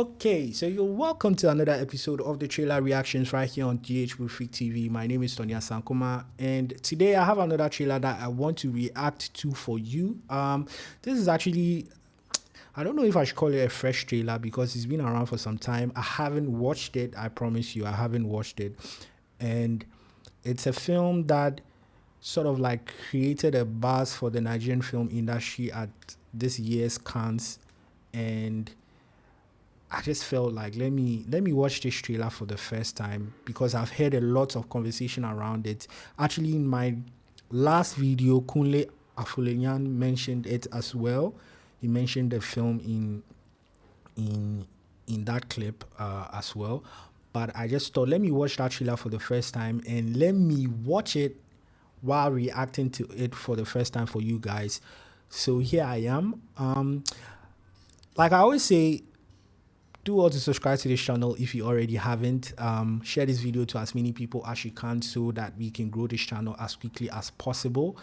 Okay, so you're welcome to another episode of the trailer reactions right here on GH Freak TV. My name is Asankomah, and today I have another trailer that I want to react to for you. This is actually, I don't know if I should call it a fresh trailer because it's been around for some time. I haven't watched it. I promise you, I haven't watched it, and it's a film that sort of like created a buzz for the Nigerian film industry at this year's Cannes, and I just felt like let me watch this trailer for the first time because I've heard a lot of conversation around it. Actually, in my last video, Kunle Afulenyan mentioned it as well. He mentioned the film in that clip as well. But I just thought, let me watch that trailer for the first time and let me watch it while reacting to it for the first time for you guys. So here I am. Like I always say, do also subscribe to this channel if you already haven't. Share this video to as many people as you can so that we can grow this channel as quickly as possible.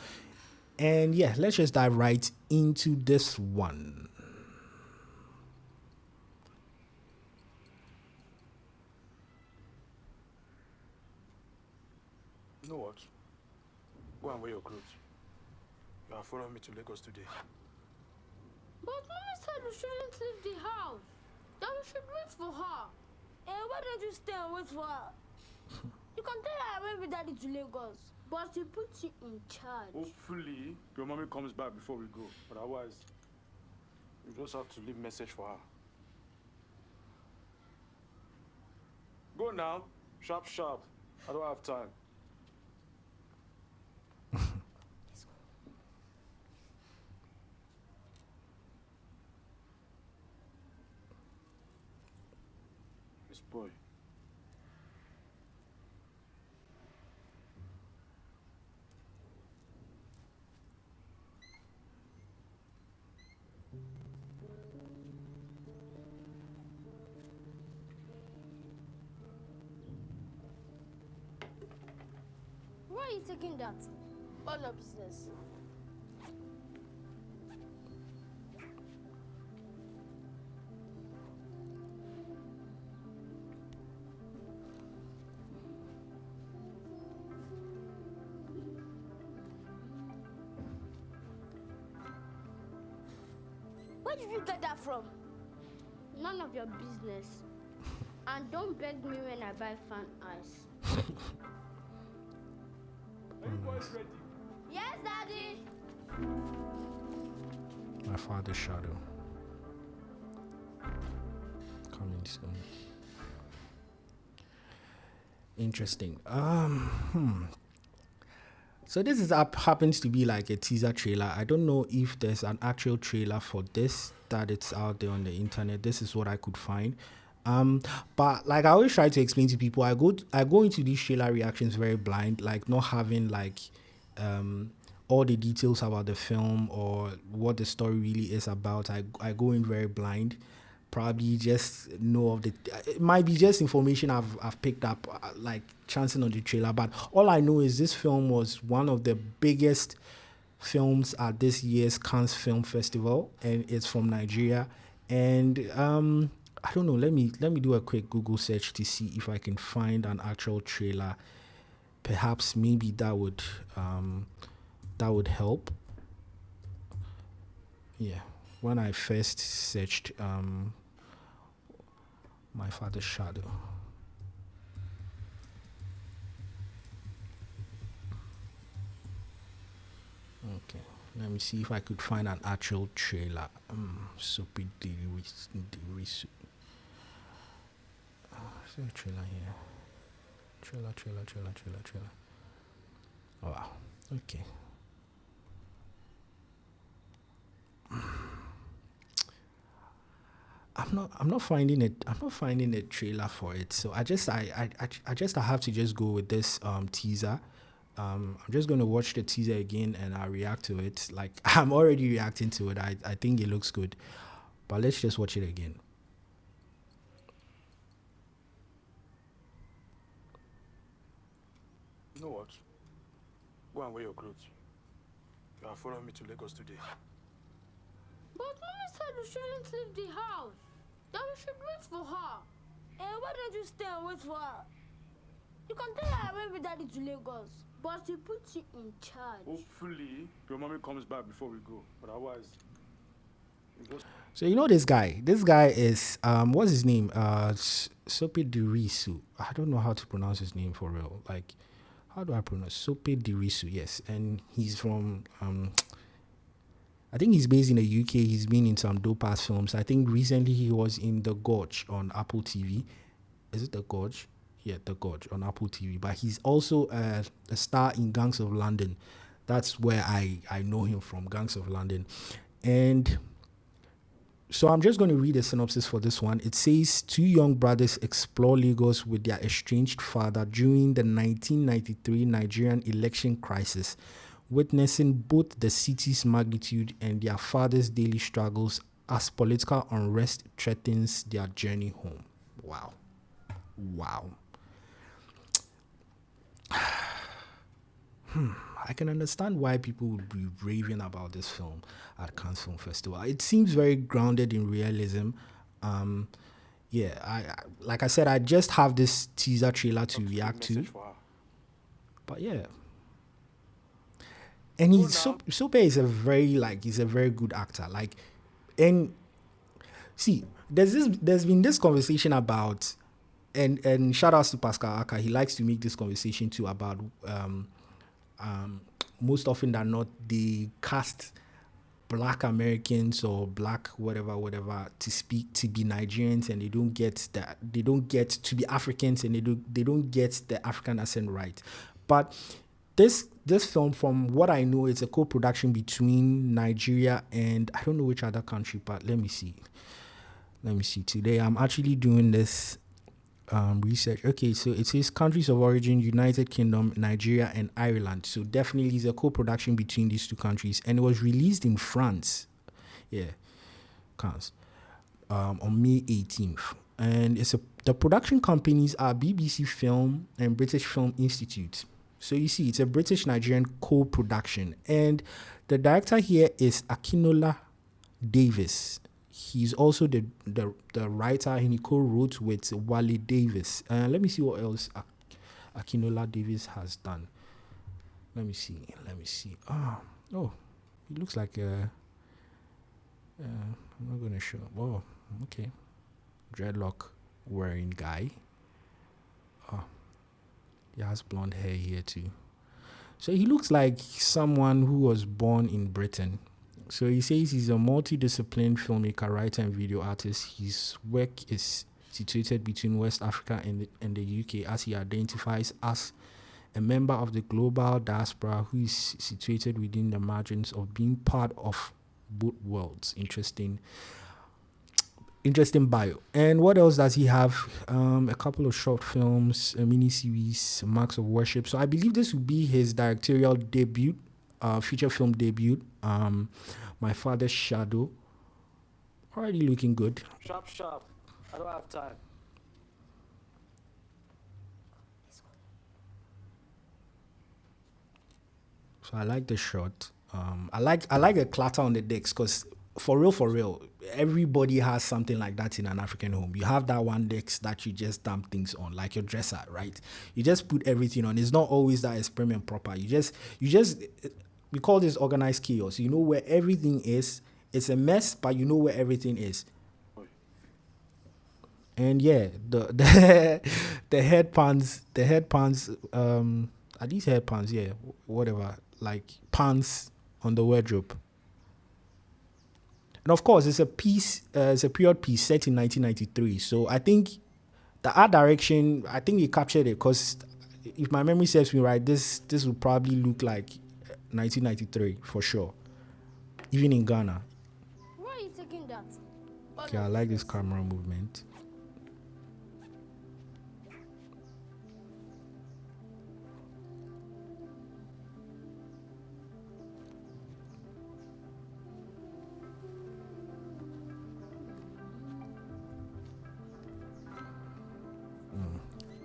And yeah, let's just dive right into this one. You know what? Go and wear your clothes. You are following me to Lagos today. But Mommy said we shouldn't leave the house. That we should wait for her. Why don't you stay and wait for her? You can tell her I went with Daddy to Lagos. But she puts you in charge. Hopefully, your mommy comes back before we go. Otherwise, you just have to leave message for her. Go now. Sharp, sharp. I don't have time. This boy. Why are you taking that? All your business. Where did you get that from? None of your business. And don't beg me when I buy fan ice. Are you boys ready? Yes, Daddy. My father's shadow. Coming soon. Interesting. So this is happens to be like a teaser trailer. I don't know if there's an actual trailer for this that it's out there on the internet. This is what I could find. But like I always try to explain to people, I go into these trailer reactions very blind, like not having like all the details about the film or what the story really is about. I go in very blind. Probably just know of it might be just information I've picked up like chancing on the trailer, but all I know is this film was one of the biggest films at this year's Cannes Film Festival, and it's from Nigeria. And I don't know, let me do a quick Google search to see if I can find an actual trailer. Perhaps maybe that would help. Yeah, when I first searched my father's shadow. Okay, let me see if I could find an actual trailer. Sope Dirisu. Is there a trailer here? Trailer. Oh, wow. Okay. I'm not finding it. I'm not finding a trailer for it. So I have to just go with this teaser. I'm just gonna watch the teaser again and I'll react to it. Like I'm already reacting to it. I think it looks good. But let's just watch it again. You know what? Go and wear your clothes. You are following me to Lagos today. But Mommy said we shouldn't leave the house. then we should wait for her. Why don't you stay and wait for her? You can tell her I went with daddy to Lagos, but he puts you in charge. Hopefully, your mommy comes back before we go. But otherwise, we just... So you know this guy. This guy is what's his name? Sope Dirisu. I don't know how to pronounce his name for real. Like, how do I pronounce Sope Dirisu? Yes, and he's from I think he's based in the UK. He's been in some dope ass films. I think recently he was in The Gorge on Apple TV. Is it The Gorge? Yeah, The Gorge on Apple TV. But he's also a star in Gangs of London. That's where I know him from, Gangs of London. And so I'm just going to read a synopsis for this one. It says, two young brothers explore Lagos with their estranged father during the 1993 Nigerian election crisis, witnessing both the city's magnitude and their father's daily struggles as political unrest threatens their journey home. Wow. I can understand why people would be raving about this film at Cannes Film Festival. It seems very grounded in realism. I like I said, I just have this teaser trailer to react to. But yeah. And Sope is he's a very good actor. Like, and see, there's been this conversation about, and shout outs to Pascal Aka. He likes to make this conversation too about most often than not they cast black Americans or black whatever to be Nigerians, and they don't get to be Africans, and they don't get the African accent right. But this film, from what I know, it's a co-production between Nigeria and I don't know which other country, but let me see. Today I'm actually doing this research. Okay, so it says countries of origin: United Kingdom, Nigeria, and Ireland. So definitely it's a co-production between these two countries, and it was released in France. Yeah, counts. On May 18th, and the production companies are BBC Film and British Film Institute. So you see, it's a British-Nigerian co-production, and the director here is Akinola Davies. He's also the writer, and he co-wrote with Wale Davis. Let me see what else Akinola Davies has done. Let me see. Oh, he looks like I'm not going to show. Oh, okay. Dreadlock wearing guy. Oh, he has blonde hair here too. So he looks like someone who was born in Britain. So he says he's a multidisciplinary filmmaker, writer, and video artist. His work is situated between West Africa and the UK, as he identifies as a member of the global diaspora who is situated within the margins of being part of both worlds. Interesting bio. And what else does he have? A couple of short films, a mini-series, Marks of Worship. So I believe this will be his directorial debut, feature film debut. My Father's Shadow. Already looking good. Sharp. I don't have time. So I like the shot. I like the clatter on the decks, because for real, everybody has something like that in an African home. You have that one deck that you just dump things on, like your dresser, right? You just put everything on. It's not always that it's prim and proper. You just we call this organized chaos. You know where everything is. It's a mess, but you know where everything is. And yeah, the headpans. Are these headpans? Yeah, whatever. Like pants on the wardrobe. And of course, it's a period piece set in 1993. So I think the art direction, I think they captured it, because if my memory serves me right, this would probably look like 1993 for sure, even in Ghana. Why are you taking that? Okay, I like this camera movement.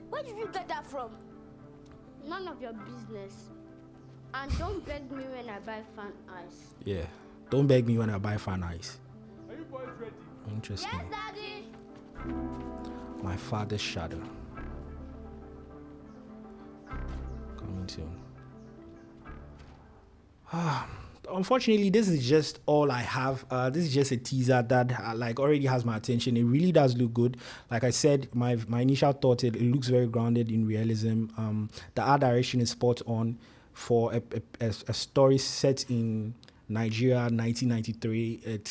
Where did you get that from? None of your business. And don't beg me when I buy fan ice. Yeah, don't beg me when I buy fan ice. Are you boys ready? Interesting. Yes, Daddy. My Father's Shadow. Coming soon. Unfortunately, this is just all I have. This is just a teaser that like already has my attention. It really does look good. Like I said, my initial thought, it looks very grounded in realism. The art direction is spot on for a story set in Nigeria 1993.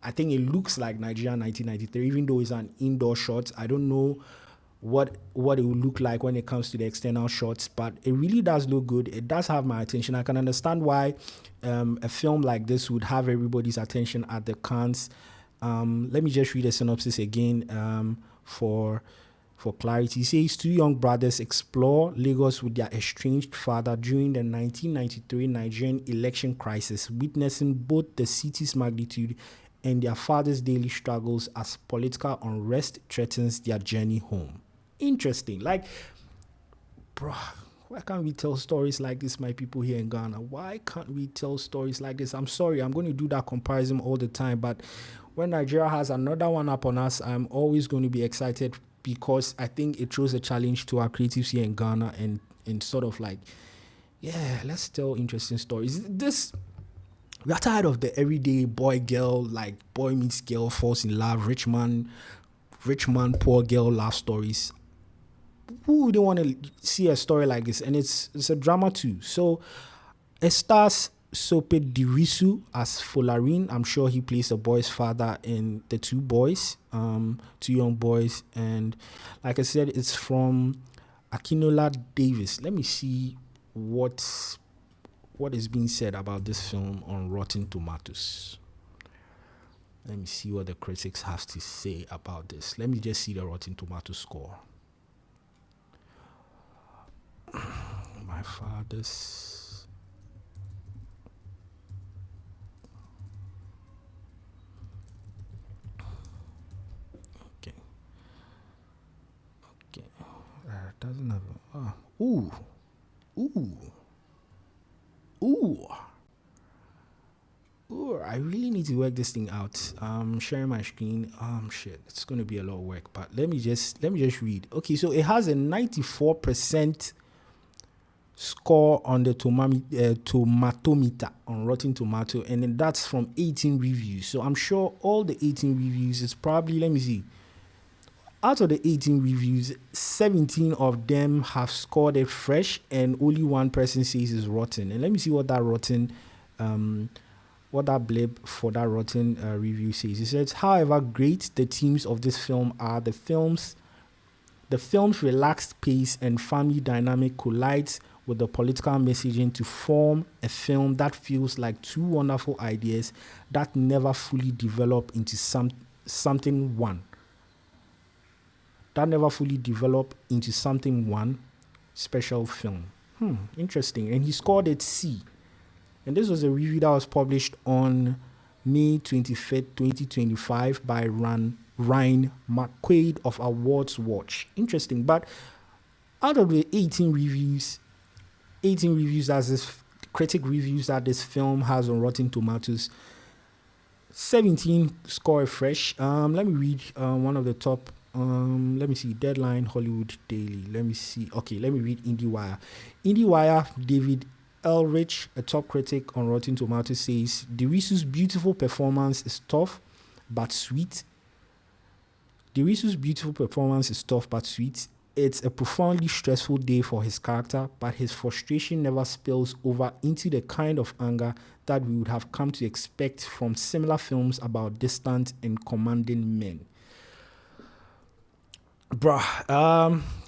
I think it looks like Nigeria 1993, even though it's an indoor shot. I don't know what it will look like when it comes to the external shots, but it really does look good. It does have my attention. I can understand why a film like this would have everybody's attention at the Cannes. Let me just read a synopsis again for clarity. It says two young brothers explore Lagos with their estranged father during the 1993 Nigerian election crisis, witnessing both the city's magnitude and their father's daily struggles as political unrest threatens their journey home. Interesting. Like, bro, why can't we tell stories like this, my people here in Ghana? Why can't we tell stories like this? I'm sorry, I'm going to do that comparison all the time, but when Nigeria has another one up on us, I'm always going to be excited because I think it throws a challenge to our creatives here in Ghana and sort of like, yeah, let's tell interesting stories. We are tired of the everyday boy meets girl, falls in love, rich man, poor girl love stories. Who wouldn't want to see a story like this? And it's a drama too. So it stars Sope Dirisu as Folarin. I'm sure he plays the boy's father in the two young boys. And like I said, it's from Akinola Davies. Let me see what is being said about this film on Rotten Tomatoes. Let me see what the critics have to say about this. Let me just see the Rotten Tomatoes score. My father's... Okay. Doesn't have... Ooh. I really need to work this thing out. Sharing my screen. Shit, it's going to be a lot of work. But let me just read. Okay, so it has a 94% score on the tomatometer on Rotten Tomato, and then that's from 18 reviews. So I'm sure all the 18 reviews is probably, let me see. Out of the 18 reviews, 17 of them have scored it fresh, and only one person says it's rotten. And let me see what that blip for that rotten review says. It says, however great the themes of this film are, the film's relaxed pace and family dynamic collides with the political messaging to form a film that feels like two wonderful ideas that never fully develop into something one. One special film. Interesting. And he scored it C. And this was a review that was published on May 25th, 2025 by Ryan McQuaid of Awards Watch. Interesting. But out of the 18 reviews as this critic reviews that this film has on Rotten Tomatoes, 17 score fresh. Let me read one of the top. Let me see. Deadline, Hollywood Daily. Let me see. Okay, let me read IndieWire. IndieWire, David Elrich, a top critic on Rotten Tomatoes, says Dirisu's beautiful performance is tough but sweet. It's a profoundly stressful day for his character, but his frustration never spills over into the kind of anger that we would have come to expect from similar films about distant and commanding men. Bruh,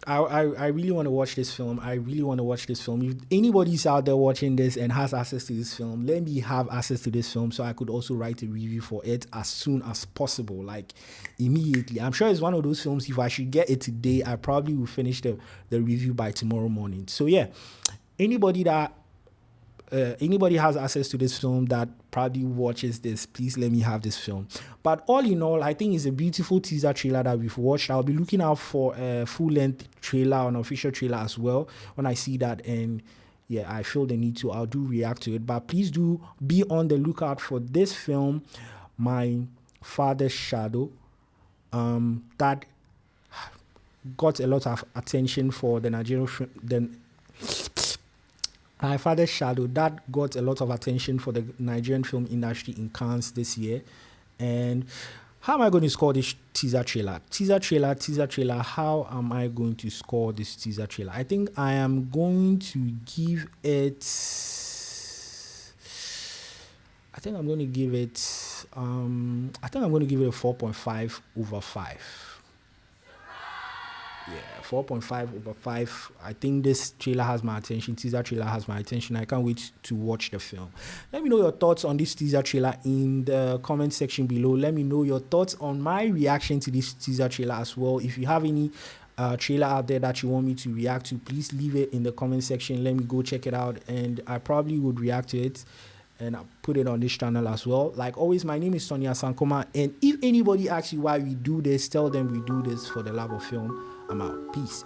I really want to watch this film. If anybody's out there watching this and has access to this film, let me have access to this film so I could also write a review for it as soon as possible, like immediately. I'm sure it's one of those films, if I should get it today, I probably will finish the review by tomorrow morning. So yeah, anybody has access to this film that probably watches this, please let me have this film. But all in all, I think it's a beautiful teaser trailer that we've watched. I'll be looking out for a full-length trailer, an official trailer as well, when I see that. And yeah, I feel the need to, I'll do react to it. But please do be on the lookout for this film, My Father's Shadow. That got a lot of attention for the Nigerian My Father's Shadow, that got a lot of attention for the Nigerian film industry in Cannes this year. And how am I going to score this teaser trailer? Teaser trailer. How am I going to score this teaser trailer? I think I am going to give it. I think I'm going to give it. I think I'm going to give it a 4.5 over 5. Yeah, 4.5 over 5. I think this trailer has my attention. Teaser trailer has my attention. I can't wait to watch the film. Let me know your thoughts on this teaser trailer in the comment section below. Let me know your thoughts on my reaction to this teaser trailer as well. If you have any trailer out there that you want me to react to, please leave it in the comment section. Let me go check it out, and I probably would react to it and I'll put it on this channel as well. Like always, my name is Asankomah, and if anybody asks you why we do this, tell them we do this for the love of film. I'm out. Peace.